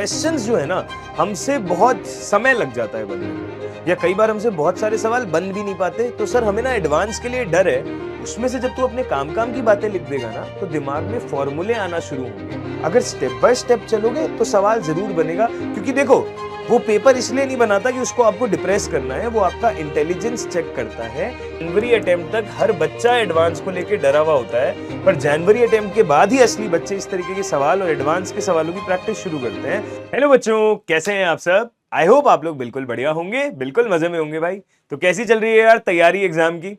Questions जो है ना हमसे बहुत समय लग जाता है बनने में, या कई बार हमसे बहुत सारे सवाल बन भी नहीं पाते। तो सर हमें ना एडवांस के लिए डर है, उसमें से जब तू अपने काम काम की बातें लिख देगा ना तो दिमाग में फॉर्मूले आना शुरू होंगे। अगर स्टेप बाय स्टेप चलोगे तो सवाल जरूर बनेगा, क्योंकि देखो वो पेपर इसलिए नहीं बनाता कि उसको आपको डिप्रेस करना है, वो आपका इंटेलिजेंस चेक करता है। जनवरी अटेम्प्ट तक हर बच्चा एडवांस को लेकर डरा हुआ होता है, पर जनवरी अटेम्प्ट के बाद ही असली बच्चे इस तरीके के सवाल और एडवांस के सवालों की प्रैक्टिस शुरू करते हैं। हेलो बच्चों, कैसे हैं आप सब? आई होप आप लोग बिल्कुल बढ़िया होंगे, बिल्कुल मजे में होंगे भाई। तो कैसी चल रही है यार तैयारी एग्जाम की?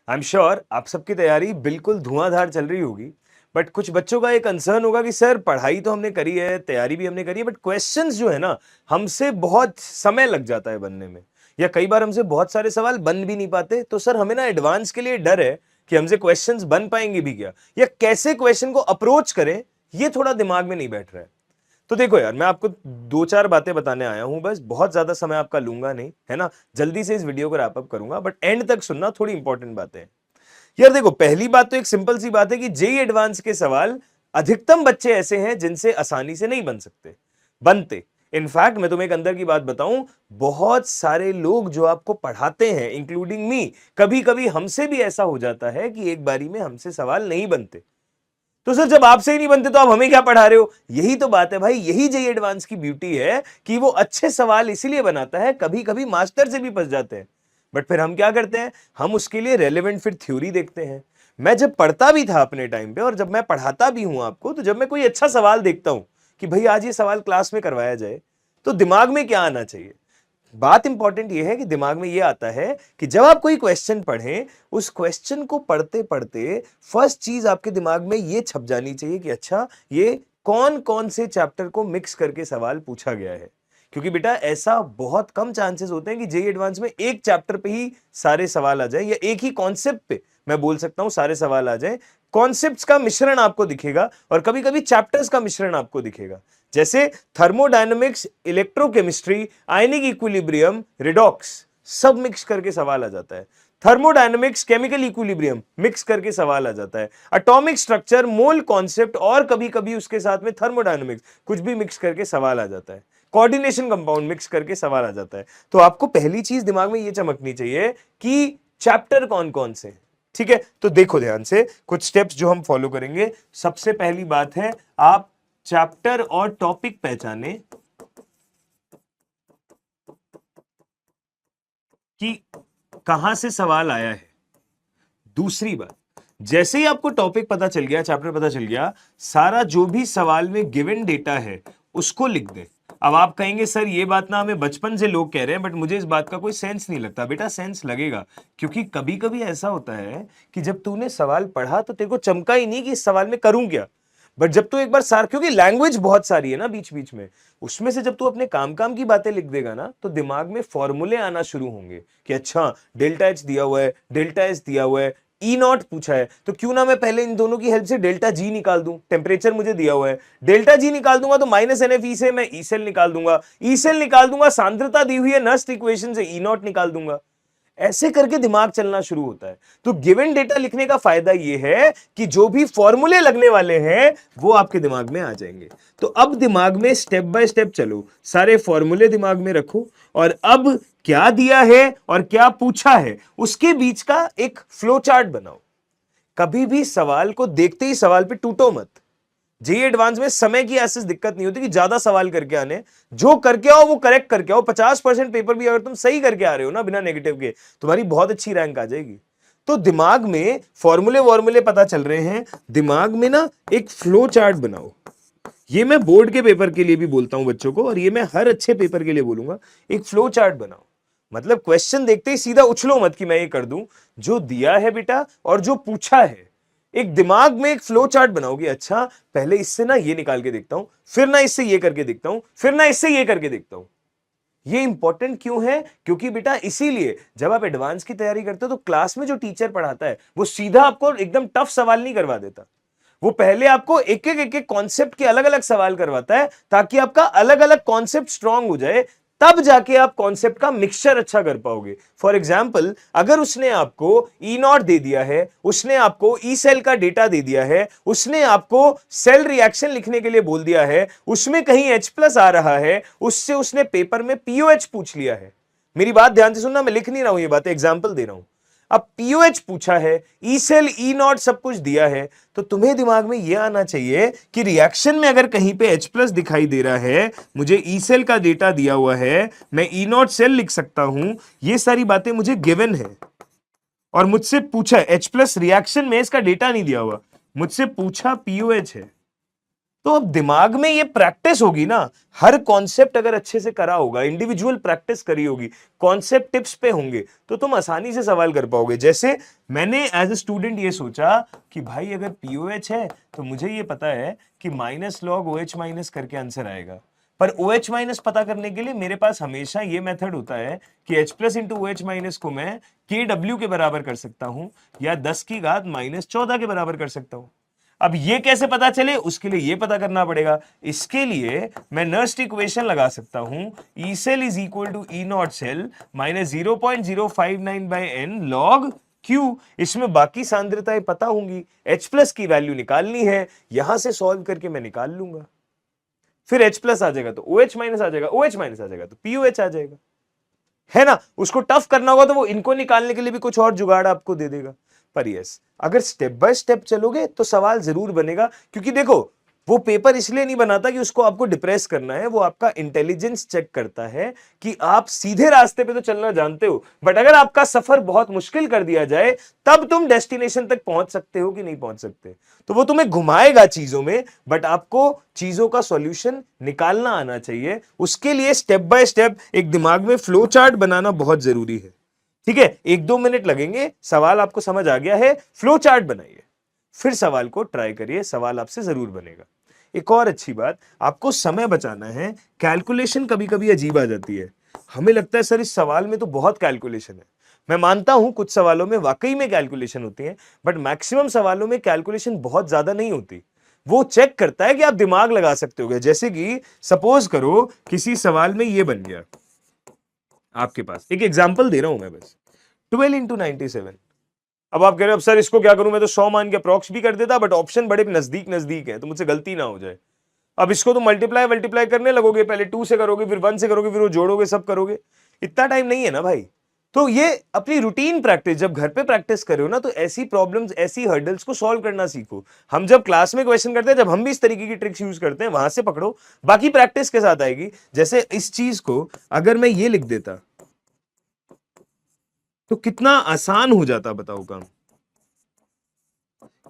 आई एम श्योर आप सबकी तैयारी बिल्कुल धुआंधार चल रही होगी, बट कुछ बच्चों का एक कंसर्न होगा कि सर पढ़ाई तो हमने करी है, तैयारी भी हमने करी है, बट क्वेश्चंस जो है ना हमसे बहुत समय लग जाता है बनने में, या कई बार हमसे बहुत सारे सवाल बन भी नहीं पाते। तो सर हमें ना एडवांस के लिए डर है कि हमसे क्वेश्चंस बन पाएंगे भी क्या, या कैसे क्वेश्चन को अप्रोच करें, ये थोड़ा दिमाग में नहीं बैठ रहा है। तो देखो यार, मैं आपको दो चार बातें बताने आया हूं, बस बहुत ज्यादा समय आपका लूंगा नहीं, है ना। जल्दी से इस वीडियो को रैप अप करूंगा, बट एंड तक सुनना, थोड़ी इंपॉर्टेंट बातें हैं। यार देखो, पहली बात तो एक सिंपल सी बात है कि जेई एडवांस के सवाल अधिकतम बच्चे ऐसे हैं जिनसे आसानी से नहीं बन सकते, बनते। इनफैक्ट मैं तुम्हें एक अंदर की बात बताऊं, बहुत सारे लोग जो आपको पढ़ाते हैं इंक्लूडिंग मी, कभी कभी हमसे भी ऐसा हो जाता है कि एक बारी में हमसे सवाल नहीं बनते। तो सर जब आपसे ही नहीं बनते तो आप हमें क्या पढ़ा रहे हो? यही तो बात है भाई, यही जेई एडवांस की ब्यूटी है कि वो अच्छे सवाल इसीलिए बनाता है, कभी कभी मास्टर से भी फंस जाते हैं। बट फिर हम क्या करते हैं, हम उसके लिए रेलेवेंट फिर थ्योरी देखते हैं। मैं जब पढ़ता भी था अपने टाइम पे, और जब मैं पढ़ाता भी हूं आपको, तो जब मैं कोई अच्छा सवाल देखता हूं कि भाई आज ये सवाल क्लास में करवाया जाए, तो दिमाग में क्या आना चाहिए? बात इंपॉर्टेंट यह है कि दिमाग में यह आता है कि जब आप कोई क्वेश्चन पढ़ें, उस क्वेश्चन को पढ़ते पढ़ते फर्स्ट चीज आपके दिमाग में यह छप जानी चाहिए कि अच्छा, ये कौन कौन से चैप्टर को मिक्स करके सवाल पूछा गया है। क्योंकि बेटा ऐसा बहुत कम चांसेस होते हैं कि जेईई एडवांस में एक चैप्टर पे ही सारे सवाल आ जाए, या एक ही कॉन्सेप्ट पे मैं बोल सकता हूं सारे सवाल आ जाए। कॉन्सेप्ट्स का मिश्रण आपको दिखेगा, और कभी कभी चैप्टर्स का मिश्रण आपको दिखेगा। जैसे thermodynamics, electrochemistry, ionic equilibrium, redox, सब मिक्स करके सवाल आ जाता है। थर्मोडायनेमिक्स, केमिकल इक्विलिब्रियम मिक्स करके सवाल आ जाता है। एटॉमिक स्ट्रक्चर, मोल कॉन्सेप्ट, और कभी कभी उसके साथ में थर्मोडायनेमिक्स कुछ भी मिक्स करके सवाल आ जाता है। कोऑर्डिनेशन कंपाउंड मिक्स करके सवाल आ जाता है। तो आपको पहली चीज दिमाग में यह चमकनी चाहिए कि चैप्टर कौन कौन से, ठीक है। तो देखो ध्यान से कुछ स्टेप्स जो हम फॉलो करेंगे। सबसे पहली बात है, आप चैप्टर और टॉपिक पहचाने कि कहां से सवाल आया है। दूसरी बात, जैसे ही आपको टॉपिक पता चल गया, चैप्टर पता चल गया, सारा जो भी सवाल में गिवन डेटा है उसको लिख दे। अब आप कहेंगे सर ये बात ना हमें बचपन से लोग कह रहे हैं, बट मुझे इस बात का कोई सेंस नहीं लगता। बेटा सेंस लगेगा, क्योंकि कभी कभी ऐसा होता है कि जब तूने सवाल पढ़ा तो तेरे को चमका ही नहीं कि इस सवाल में करूं क्या। बट जब तू एक बार क्योंकि लैंग्वेज बहुत सारी है ना बीच बीच में, उसमें से जब तू अपने काम काम की बातें लिख देगा ना, तो दिमाग में फॉर्मूले आना शुरू होंगे कि अच्छा डेल्टा एच दिया हुआ है, डेल्टा एस दिया हुआ है, ई नॉट पूछा है, तो क्यों ना मैं पहले इन दोनों की हेल्प से डेल्टा जी निकाल दूं। टेम्परेचर मुझे दिया हुआ है, डेल्टा जी निकाल दूंगा तो माइनस एन एफ ई से मैं ई सेल निकाल दूंगा, ई सेल निकाल दूंगा, सांद्रता दी हुई है नस्ट इक्वेशन से, ई नॉट निकाल दूंगा। ऐसे करके दिमाग चलना शुरू होता है। तो गिवन डेटा लिखने का फायदा यह है कि जो भी फॉर्मूले लगने वाले हैं वो आपके दिमाग में आ जाएंगे। तो अब दिमाग में स्टेप बाय स्टेप चलो, सारे फॉर्मूले दिमाग में रखो, और अब क्या दिया है और क्या पूछा है उसके बीच का एक फ्लो चार्ट बनाओ। कभी भी सवाल को देखते ही सवाल पे टूटो मत। जेईई एडवांस में समय की ऐसी दिक्कत नहीं होती कि ज्यादा सवाल करके आने, जो करके आओ वो करेक्ट करके आओ। 50% पेपर भी अगर तुम सही करके आ रहे हो ना बिना नेगेटिव के, तुम्हारी बहुत अच्छी रैंक आ जाएगी। तो दिमाग में फॉर्मूले पता चल रहे हैं, दिमाग में ना एक फ्लो चार्ट बनाओ। ये मैं बोर्ड के पेपर के लिए भी बोलता हूं बच्चों को, और ये मैं हर अच्छे पेपर के लिए बोलूंगा, एक फ्लो चार्ट बनाओ। मतलब क्वेश्चन देखते ही सीधा उछलो मत कि मैं ये कर दूं, जो दिया है बेटा और जो पूछा है, एक दिमाग में एक फ्लो चार्ट बनाओगे। अच्छा पहले इससे ना ये निकाल के देखता हूं, फिर ना इससे ये करके देखता हूं, फिर ना इससे ये करके देखता हूं। ये इंपॉर्टेंट क्यों है? क्योंकि बेटा इसीलिए जब आप एडवांस की तैयारी करते हो तो क्लास में जो टीचर पढ़ाता है वो सीधा आपको एकदम टफ सवाल नहीं करवा देता। वो पहले आपको एक एक कॉन्सेप्ट के अलग अलग सवाल करवाता है, ताकि आपका अलग अलग कॉन्सेप्ट स्ट्रांग हो जाए, तब जाके आप कॉन्सेप्ट का मिक्सचर अच्छा कर पाओगे। फॉर एग्जाम्पल, अगर उसने आपको ई नॉट दे दिया है, उसने आपको ई सेल का डेटा दे दिया है, उसने आपको सेल रिएक्शन लिखने के लिए बोल दिया है, उसमें कहीं H प्लस आ रहा है, उससे उसने पेपर में पीओएच पूछ लिया है। मेरी बात ध्यान से सुनना, मैं लिख नहीं रहा हूं ये बातें, एग्जाम्पल दे रहा हूं। अब पीओएच पूछा है, ई सेल ई नॉट सब कुछ दिया है, तो तुम्हें दिमाग में यह आना चाहिए कि रिएक्शन में अगर कहीं पे H प्लस दिखाई दे रहा है, मुझे ई सेल का डेटा दिया हुआ है, मैं ई नॉट सेल लिख सकता हूं, ये सारी बातें मुझे गिवन है। और मुझसे पूछा है H प्लस रिएक्शन में, इसका डेटा नहीं दिया हुआ, मुझसे पूछा पीओएच है, तो अब दिमाग में ये प्रैक्टिस होगी ना, हर कॉन्सेप्ट अगर अच्छे से करा होगा, इंडिविजुअल प्रैक्टिस करी होगी, कॉन्सेप्ट टिप्स पे होंगे, तो तुम आसानी से सवाल कर पाओगे। जैसे मैंने एज ए स्टूडेंट ये सोचा कि भाई अगर पीओएच है तो मुझे ये पता है कि माइनस लॉग OH माइनस करके आंसर आएगा, पर OH माइनस पता करने के लिए मेरे पास हमेशा ये मेथड होता है कि H plus into OH minus को मैं KW के बराबर कर सकता हूं या 10 की घात -14 के बराबर कर सकता हूं। अब ये कैसे पता चले, उसके लिए ये पता करना पड़ेगा। इसके लिए मैं नर्स्ट इक्वेशन लगा सकता हूं, E cell is equal to E not cell minus 0.059 by n log Q। इसमें बाकी सांद्रताएं पता होंगी, H प्लस की वैल्यू निकालनी है, यहां से सॉल्व करके मैं निकाल लूंगा। फिर H प्लस आ जाएगा तो OH माइनस आ जाएगा, OH माइनस आ जाएगा तो POH आ जाएगा, है ना। उसको टफ करना होगा तो वो इनको निकालने के लिए भी कुछ और जुगाड़ आपको दे देगा। पर यस, अगर स्टेप बाय स्टेप चलोगे तो सवाल जरूर बनेगा, क्योंकि देखो वो पेपर इसलिए नहीं बनाता कि उसको आपको डिप्रेस करना है, वो आपका इंटेलिजेंस चेक करता है कि आप सीधे रास्ते पे तो चलना जानते हो, बट अगर आपका सफर बहुत मुश्किल कर दिया जाए तब तुम डेस्टिनेशन तक पहुंच सकते हो कि नहीं पहुंच सकते। तो वो तुम्हें घुमाएगा चीजों में, बट आपको चीजों का सॉल्यूशन निकालना आना चाहिए। उसके लिए स्टेप बाय स्टेप एक दिमाग में फ्लो चार्ट बनाना बहुत जरूरी है। ठीक है, 1-2 मिनट लगेंगे, सवाल आपको समझ आ गया है, फ्लो चार्ट बनाइए, फिर सवाल को ट्राई करिए, सवाल आपसे जरूर बनेगा। एक और अच्छी बात, आपको समय बचाना है। कैलकुलेशन कभी कभी अजीब आ जाती है, हमें लगता है सर इस सवाल में तो बहुत कैलकुलेशन है। मैं मानता हूं कुछ सवालों में वाकई में कैलकुलेशन होती है, बट मैक्सिमम सवालों में कैलकुलेशन बहुत ज्यादा नहीं होती। वो चेक करता है कि आप दिमाग लगा सकते हो। जैसे कि सपोज करो किसी सवाल में ये बन गया, आपके पास एक एग्जाम्पल दे रहा हूं मैं बस, 12 इंटू 97। अब आप कह रहे हो अब सर इसको क्या करूं, मैं तो 100 मान के अप्रॉक्स भी कर देता, बट ऑप्शन बड़े नजदीक नजदीक है तो मुझसे गलती ना हो जाए। अब इसको तो मल्टीप्लाई करने लगोगे, पहले 2 से करोगे, फिर 1 से करोगे, फिर वो जोड़ोगे, सब करोगे, इतना टाइम नहीं है ना भाई। तो ये अपनी रूटीन प्रैक्टिस, जब घर पे प्रैक्टिस कर रहे हो ना, तो ऐसी प्रॉब्लम्स, ऐसी हर्डल्स को सॉल्व करना सीखो। हम जब क्लास में क्वेश्चन करते हैं, जब हम भी इस तरीके की ट्रिक्स यूज करते हैं, वहां से पकड़ो, बाकी प्रैक्टिस के साथ आएगी। जैसे इस चीज को अगर मैं ये लिख देता तो कितना आसान हो जाता, बताओ काम।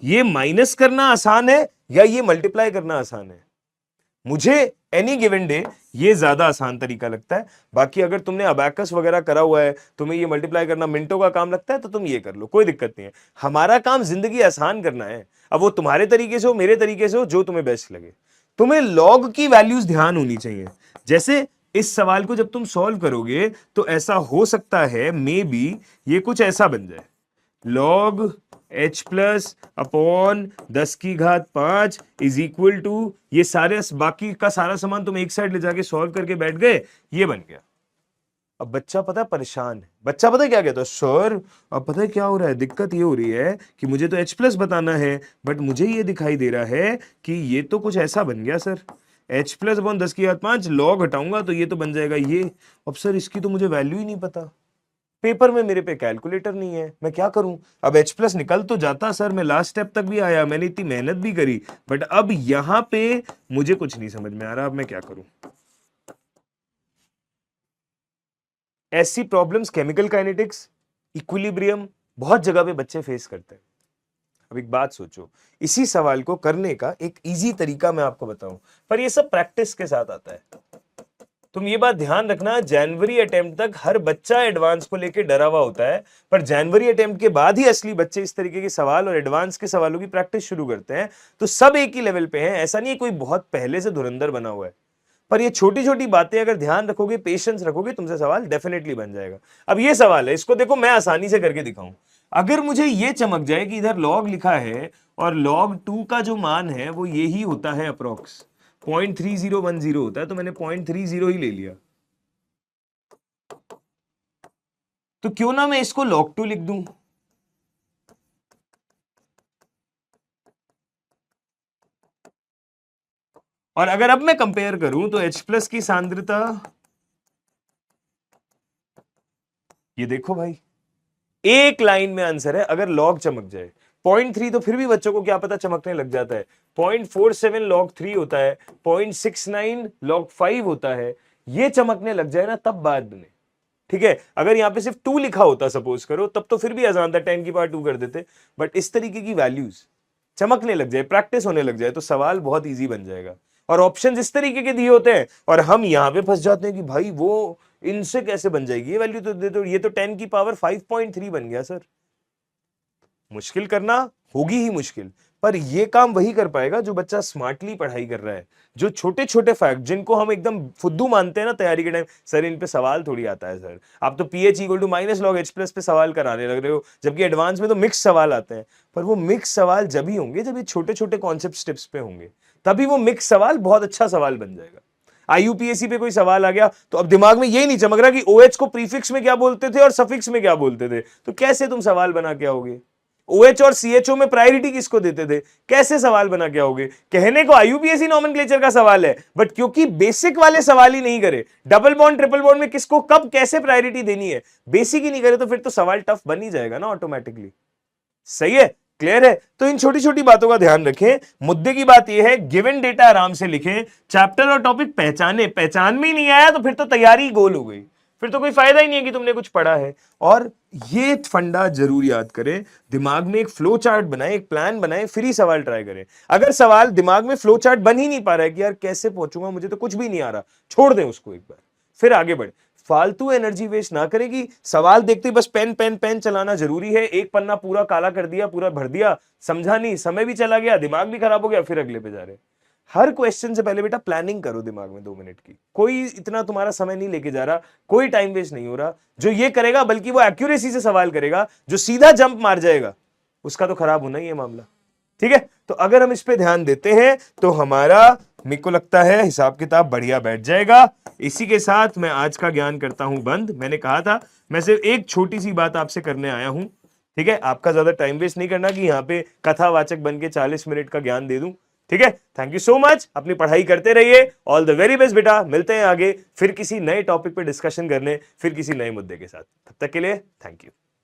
ये माइनस करना आसान है या ये मल्टीप्लाई करना आसान है? मुझे एनी गिवन डे ये ज्यादा आसान तरीका लगता है। बाकी अगर तुमने अबैकस वगैरह करा हुआ है, तुम्हें ये मल्टीप्लाई करना मिनटों का काम लगता है, तो तुम ये कर लो, कोई दिक्कत नहीं है। हमारा काम जिंदगी आसान करना है। अब वो तुम्हारे तरीके से हो, मेरे तरीके से हो, जो तुम्हें बेस्ट लगे। तुम्हें लॉग की वैल्यूज ध्यान होनी चाहिए। जैसे इस सवाल को जब तुम सॉल्व करोगे तो ऐसा हो सकता है, मे बी ये कुछ ऐसा बन जाए, लॉग H प्लस अपॉन 10 की घात 5 इज इक्वल टू, ये सारे बाकी का सारा सामान तुम एक साइड ले जाके सॉल्व करके बैठ गए, ये बन गया। अब बच्चा पता है परेशान है, बच्चा पता है क्या कहता है, सर अब पता है क्या हो रहा है, दिक्कत ये हो रही है कि मुझे तो H प्लस बताना है, बट मुझे ये दिखाई दे रहा है कि ये तो कुछ ऐसा बन गया सर, H प्लस अपॉन 10 की घात 5 लॉग हटाऊंगा तो ये तो बन जाएगा ये। अब सर इसकी तो मुझे वैल्यू ही नहीं पता, पेपर में मेरे पे कैलकुलेटर नहीं है, मैं क्या करूं। अब H प्लस निकल तो जाता सर, मैं लास्ट स्टेप तक भी आया, मैंने इतनी मेहनत भी करी, बट अब यहां पे मुझे कुछ नहीं समझ में आ रहा, अब मैं क्या करूं। ऐसी प्रॉब्लम्स केमिकल काइनेटिक्स, इक्विलिब्रियम, बहुत जगह पे बच्चे फेस करते हैं। अब एक बात सोचो, इसी सवाल को करने का एक इजी तरीका मैं आपको बताऊं, पर ये सब प्रैक्टिस के साथ आता है। तुम ये बात ध्यान रखना, जनवरी अटेम्प्ट तक हर बच्चा एडवांस को लेके डरा हुआ होता है, पर जनवरी अटेम्प्ट के बाद ही असली बच्चे इस तरीके के सवाल और एडवांस के सवालों की प्रैक्टिस शुरू करते हैं। तो सब एक ही लेवल पे हैं, ऐसा नहीं है कोई बहुत पहले से धुरंधर बना हुआ है, पर ये छोटी छोटी बातें अगर ध्यान रखोगे, पेशेंस रखोगे, तुमसे सवाल डेफिनेटली बन जाएगा। अब ये सवाल है, इसको देखो मैं आसानी से करके दिखाऊं। अगर मुझे ये चमक जाए कि इधर लॉग लिखा है और log 2 का जो मान है वो यही होता है, अप्रोक्स 0.3010 होता है, तो मैंने 0.30 ही ले लिया। तो क्यों ना मैं इसको log 2 लिख दूं, और अगर अब मैं कंपेयर करूं तो H प्लस की सांद्रता, ये देखो भाई, एक लाइन में आंसर है। अगर लॉग चमक जाए 0.3 तो फिर भी बच्चों को क्या पता चमकने लग जाता है, 0.47 लॉग 3 होता है, 0.69 लॉग 5 होता है, ये चमकने लग जाए ना तब बात बने। ठीक है, अगर यहां पे सिर्फ 2 लिखा होता सपोज करो तब तो फिर भी आसान था, 10 की पावर 2 कर देते, बट इस तरीके की वैल्यूज चमकने लग जाए, प्रैक्टिस होने लग जाए तो सवाल बहुत इजी बन जाएगा। और ऑप्शंस इस तरीके के दिए होते हैं और हम यहां पे फंस जाते हैं कि भाई वो इनसे कैसे बन जाएगी ये वैल्यू, तो दे दो, ये तो 10 की पावर 5.3 बन गया सर। मुश्किल करना होगी ही मुश्किल, पर ये काम वही कर पाएगा जो बच्चा स्मार्टली पढ़ाई कर रहा है, जो छोटे छोटे फैक्ट जिनको हम एकदम फुद्दू मानते हैं ना तैयारी के टाइम, सर इन पे सवाल थोड़ी आता है सर, आप तो pH equal to minus log H plus पे सवाल कराने लग रहे हो, जबकि एडवांस में तो मिक्स सवाल आते हैं। पर वो मिक्स सवाल जब ही होंगे जब ये छोटे छोटे कॉन्सेप्ट स्टेप्स पे होंगे, तभी वो मिक्स सवाल बहुत अच्छा सवाल बन जाएगा। IUPAC पे कोई सवाल आ गया तो अब दिमाग में यही नहीं चमक रहा कि OH को प्रीफिक्स में क्या बोलते थे और सफिक्स में क्या बोलते थे, तो कैसे तुम सवाल बना के आओगे? OH और CHO में प्रायोरिटी किसको देते थे, कैसे सवाल बना के आओगे? कहने को IUPAC नॉमेनक्लेचर का सवाल है, बट क्योंकि बेसिक वाले सवाल ही नहीं करे, डबल बॉन्ड ट्रिपल बॉन्ड में किसको कब कैसे प्रायोरिटी देनी है, बेसिक ही नहीं करे, तो फिर तो सवाल टफ बन ही जाएगा ना ऑटोमेटिकली। सही है, क्लियर है? तो इन छोटी छोटी बातों का ध्यान रखें। मुद्दे की बात यह है, गिवन डेटा आराम से लिखें, चैप्टर और टॉपिक पहचाने, पहचान में ही नहीं आया तो फिर तो तैयारी गोल हो गई, फिर तो कोई फायदा ही नहीं है कि तुमने कुछ पढ़ा है। और ये फंडा जरूर याद करें, दिमाग में एक फ्लो चार्ट बनाए, एक प्लान बनाए, फिर ही सवाल ट्राई करें। अगर सवाल दिमाग में फ्लो चार्ट बन ही नहीं पा रहा है कि यार कैसे पहुंचूंगा, मुझे तो कुछ भी नहीं आ रहा, छोड़ दें उसको, एक बार फिर आगे बढ़े। फालतू एनर्जी वेस्ट ना करेगी, सवाल देखते ही बस पेन पेन पेन चलाना जरूरी है, एक पन्ना पूरा काला कर दिया, पूरा भर दिया, समझा नहीं, समय भी चला गया, दिमाग भी खराब हो गया, फिर अगले पे जा रहे। हर क्वेश्चन से पहले बेटा प्लानिंग करो दिमाग में 2 मिनट की, कोई इतना तुम्हारा समय नहीं लेके जा रहा, कोई टाइम वेस्ट नहीं हो रहा। जो ये करेगा बल्कि वो एक्यूरेसी से सवाल करेगा, जो सीधा जंप मार जाएगा उसका तो खराब होना ही है मामला। ठीक है, तो अगर हम इस पे ध्यान देते हैं तो हमारा, मेरे को लगता है, हिसाब किताब बढ़िया बैठ जाएगा। इसी के साथ मैं आज का ज्ञान करता हूं बंद। मैंने कहा था मैं सिर्फ एक छोटी सी बात आपसे करने आया हूं, ठीक है, आपका ज्यादा टाइम वेस्ट नहीं करना कि यहाँ पे कथावाचक बन के 40 मिनट का ज्ञान दे दूं। ठीक है, थैंक यू सो मच, अपनी पढ़ाई करते रहिए, ऑल द वेरी बेस्ट बेटा। मिलते हैं आगे फिर किसी नए टॉपिक पे डिस्कशन करने, फिर किसी नए मुद्दे के साथ। तब तक के लिए थैंक यू।